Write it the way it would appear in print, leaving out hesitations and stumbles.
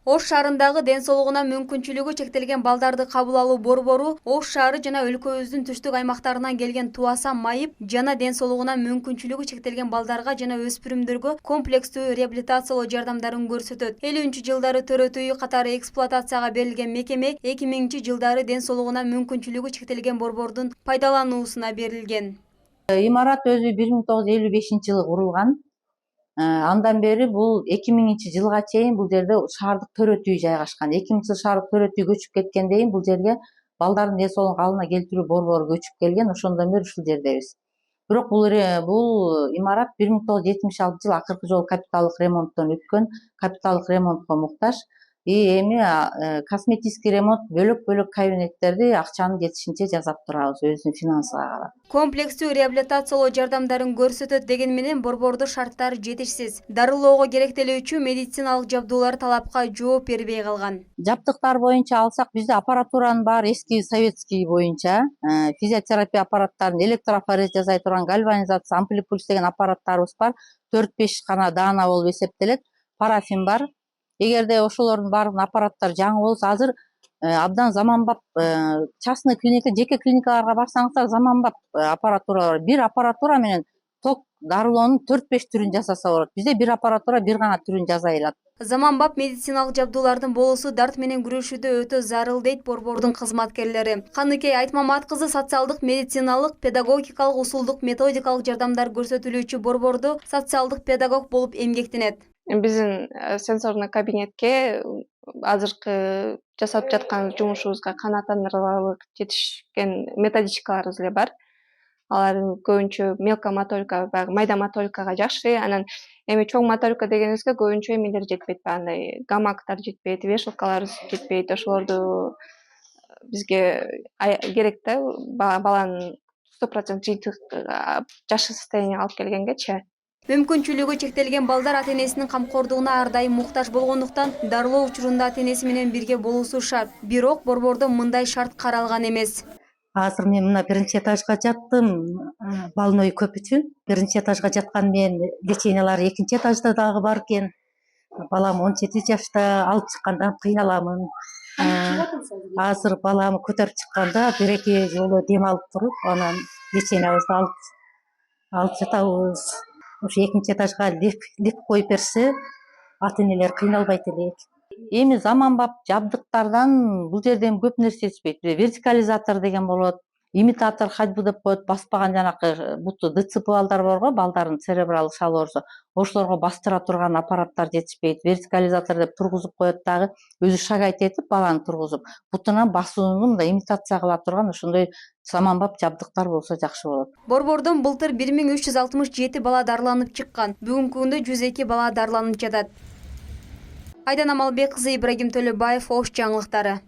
Ош шаарындагы ден соолугуна мүмкүнчүлүгү чектелген балдарды кабыл алуу борбору Ош шаары жана өлкөбүздүн түштүк аймактарынан келген туаса майып жана ден соолугуна мүмкүнчүлүгү чектелген балдарга жана өспүрүмдөргө комплекстүү реабилитациялоо жардамдарын көрсөтөт. 50-жылдары төрөтүү үй катары эксплуатацияга берилген мекеме 2000-жылдары ден соолугуна мүмкүнчүлүгү чектелген борбордун пайдалануусуна берилген. Имарат өзү 1955-жылы курулган. Андан бери бул 2000-жылга чейин бул жерде шаардык төрөтүү үй жайгашкан. 2000-жылы шаардык төрөтүү көчүп кеткенден кийин бул жерге балдардын ден соолугун калыбына келтирүү борбору көчүп келген. Ошондон бери ушул жердебиз. Бирок бул имарат 1976-жылы акыркы жолу капиталдык ремонттон өткөн, капиталдык ремонтко муктаж. Эми косметический ремонт, бөлөк кабинеттерди акчанын жетишинче жасап турабыз, өзүнүн финансыга карап. Комплекстүү реабилитациялоо жардамдарын көрсөтөт деген менен борбордун шарттары жетишсиз. Дарылоого керектелүүчү медициналык жабдуулар талапка жооп бербей калган. Жабдыктар боюнча алсак, бизде аппаратуранын баары эски советский боюнча, физиотерапия аппараттарын, электрофорез жасай турган, гальванизация, амплипульс деген аппараттарыбыз бар. 4-5 гана даана болуп эсептелет. Парафин бар. Эгерде ошолордун баардыгынын аппараттары жаңы болсо, азыр абдан заманбап частный клиника, жеке клиникаларга барсаңыздар заманбап аппаратура бар. Бир аппаратура менен ток дарылоонун 4-5 түрүн жасаса болот. Бизде бир аппаратура бир гана түрүн жасай алат. Заманбап медициналык жабдуулардын болуусу дарт менен күрөшүүдө өтө зарыл дейт борбордун кызматкерлери. Каныкей Айтмамат кызы социалдык, медициналык, педагогикалык, усулдук, методикалык жардамдар көрсөтүлүүчү борбордо социалдык педагог болуп эмгектенет. Биздин сенсорный кабинетке азыркы жасап жаткан жумушубузга канааттандырарлык жетишкен методичкаларыбыз эле бар. Алар көбүнчө мелкая моторика, баягы майда моторикага жакшы. Анан эми чоң моторика дегенибизге көбүнчө эмелер жетпейт, андай гамактар жетпейт, вешалкалар жетпейт. Ошолорду бизге керек да, баланын 100% жыйынтык жакшы состоянияга алып келгенгечи. Мүмкүнчүлүгү чектелген балдар ата-энесинин камкордугуна ар дайым муктаж болгондуктан дарылоо учурунда ата-энеси менен бирге болуусу шарт. Бирок борбордо мындай шарт каралган эмес. Азыр мен мына биринчи этажга жаттым, больной көп үчүн. Биринчи этажга жаткан менен лечениялар экинчи этажда дагы бар экен. Балам 17 жашта, алып чыкканда кыйналамын. Азыр баламы көтөрүп чыкканда 1-2 жолу дем алып туруп, анан лечениябызды алып жатабыз. Ушу экинчи этажга лифт коюп берсе, ата-энелер кыйналбайт элек. Эми заманбап жабдыктардан бул жерден көп нерсе жетишпейт. Вертикализатор деген болот, имитатор ходьбы деп коет, баспаган жанакы буту ДЦП балдар барго, балдардын церебралдык шалы оорусу. Ошолорго бастыра турган аппараттар жетишпейт. Вертикализатор деп тургузуп коет дагы, өзү шагайт этип баланы тургузуп, бутунан басууну мындай имитация кыла турган ошондой заманбап жабдыктар болсо жакшы болот. Борбордон былтыр 1367 бала дарыланып чыккан. Бүгүнкү күндө 102 бала дарыланып жатат. Айдана Малбек кызы, Ибрагим Төлөбаев, Ош жаңылыктары.